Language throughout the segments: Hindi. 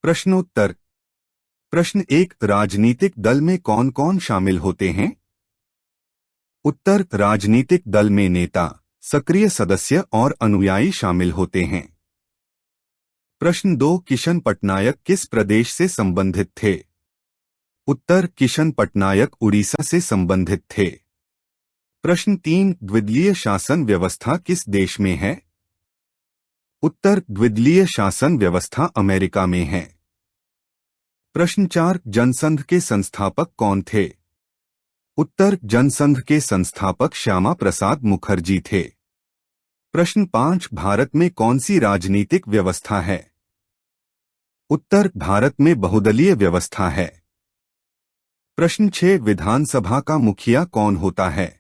प्रश्नोत्तर। प्रश्न एक, राजनीतिक दल में कौन कौन शामिल होते हैं? उत्तर, राजनीतिक दल में नेता, सक्रिय सदस्य और अनुयायी शामिल होते हैं। प्रश्न दो, किशन पटनायक किस प्रदेश से संबंधित थे? उत्तर, किशन पटनायक उड़ीसा से संबंधित थे। प्रश्न तीन, द्विदलीय शासन व्यवस्था किस देश में है? उत्तर, द्विदलीय शासन व्यवस्था अमेरिका में है। प्रश्न चार, जनसंघ के संस्थापक कौन थे? उत्तर, जनसंघ के संस्थापक श्यामा प्रसाद मुखर्जी थे। प्रश्न पांच, भारत में कौन सी राजनीतिक व्यवस्था है? उत्तर, भारत में बहुदलीय व्यवस्था है। प्रश्न छह, विधानसभा का मुखिया कौन होता है?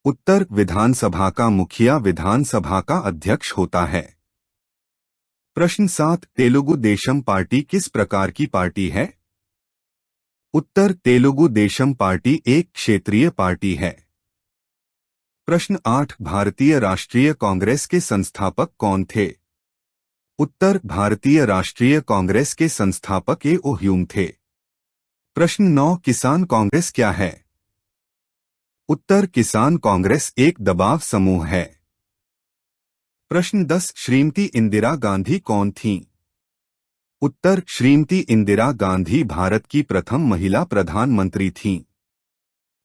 उत्तर, विधानसभा का मुखिया विधानसभा का अध्यक्ष होता है। प्रश्न सात, तेलुगु देशम पार्टी किस प्रकार की पार्टी है? उत्तर, तेलुगु देशम पार्टी एक क्षेत्रीय पार्टी है। प्रश्न आठ, भारतीय राष्ट्रीय कांग्रेस के संस्थापक कौन थे? उत्तर, भारतीय राष्ट्रीय कांग्रेस के संस्थापक ए.ओ. ह्यूम थे। प्रश्न नौ, किसान कांग्रेस क्या है? उत्तर, किसान कांग्रेस एक दबाव समूह है। प्रश्न 10, श्रीमती इंदिरा गांधी कौन थीं? उत्तर, श्रीमती इंदिरा गांधी भारत की प्रथम महिला प्रधानमंत्री थीं।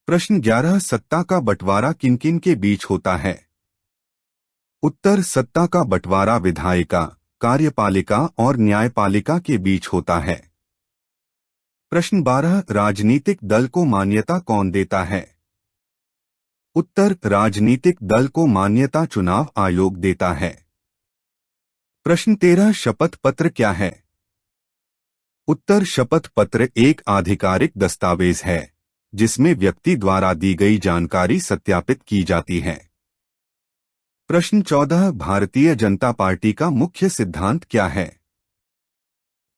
प्रश्न 11, सत्ता का बंटवारा किन किन के बीच होता है? उत्तर, सत्ता का बंटवारा विधायिका, कार्यपालिका और न्यायपालिका के बीच होता है। प्रश्न 12, राजनीतिक दल को मान्यता कौन देता है? उत्तर, राजनीतिक दल को मान्यता चुनाव आयोग देता है। प्रश्न 13, शपथ पत्र क्या है? उत्तर, शपथ पत्र एक आधिकारिक दस्तावेज है जिसमें व्यक्ति द्वारा दी गई जानकारी सत्यापित की जाती है। प्रश्न 14, भारतीय जनता पार्टी का मुख्य सिद्धांत क्या है?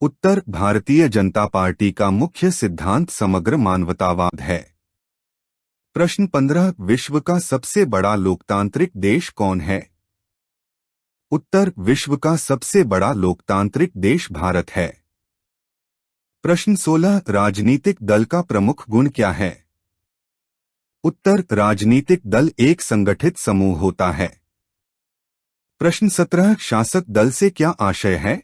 उत्तर, भारतीय जनता पार्टी का मुख्य सिद्धांत समग्र मानवतावाद है। प्रश्न 15, विश्व का सबसे बड़ा लोकतांत्रिक देश कौन है? उत्तर, विश्व का सबसे बड़ा लोकतांत्रिक देश भारत है। प्रश्न 16, राजनीतिक दल का प्रमुख गुण क्या है? उत्तर, राजनीतिक दल एक संगठित समूह होता है। प्रश्न 17, शासक दल से क्या आशय है?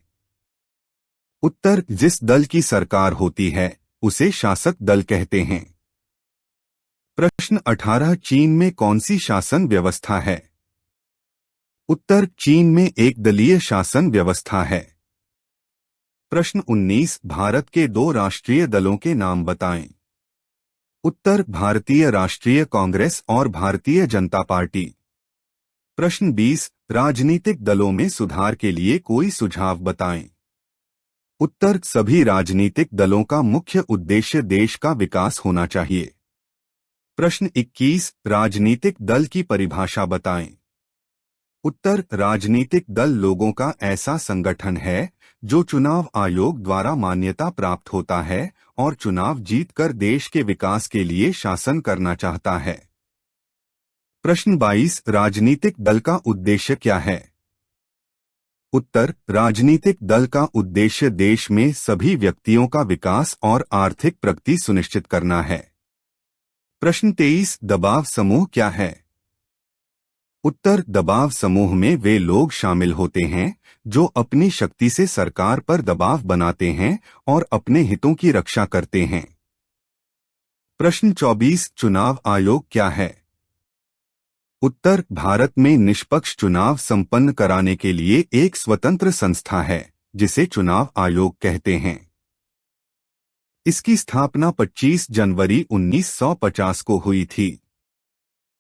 उत्तर, जिस दल की सरकार होती है उसे शासक दल कहते हैं। प्रश्न 18, चीन में कौन सी शासन व्यवस्था है? उत्तर, चीन में एक दलीय शासन व्यवस्था है। प्रश्न 19, भारत के दो राष्ट्रीय दलों के नाम बताएं। उत्तर, भारतीय राष्ट्रीय कांग्रेस और भारतीय जनता पार्टी। प्रश्न 20, राजनीतिक दलों में सुधार के लिए कोई सुझाव बताएं। उत्तर, सभी राजनीतिक दलों का मुख्य उद्देश्य देश का विकास होना चाहिए। प्रश्न 21, राजनीतिक दल की परिभाषा बताएं। उत्तर, राजनीतिक दल लोगों का ऐसा संगठन है जो चुनाव आयोग द्वारा मान्यता प्राप्त होता है और चुनाव जीतकर देश के विकास के लिए शासन करना चाहता है। प्रश्न 22, राजनीतिक दल का उद्देश्य क्या है? उत्तर, राजनीतिक दल का उद्देश्य देश में सभी व्यक्तियों का विकास और आर्थिक प्रगति सुनिश्चित करना है। प्रश्न 23, दबाव समूह क्या है? उत्तर, दबाव समूह में वे लोग शामिल होते हैं जो अपनी शक्ति से सरकार पर दबाव बनाते हैं और अपने हितों की रक्षा करते हैं। प्रश्न 24, चुनाव आयोग क्या है? उत्तर, भारत में निष्पक्ष चुनाव संपन्न कराने के लिए एक स्वतंत्र संस्था है जिसे चुनाव आयोग कहते हैं। इसकी स्थापना 25 जनवरी 1950 को हुई थी।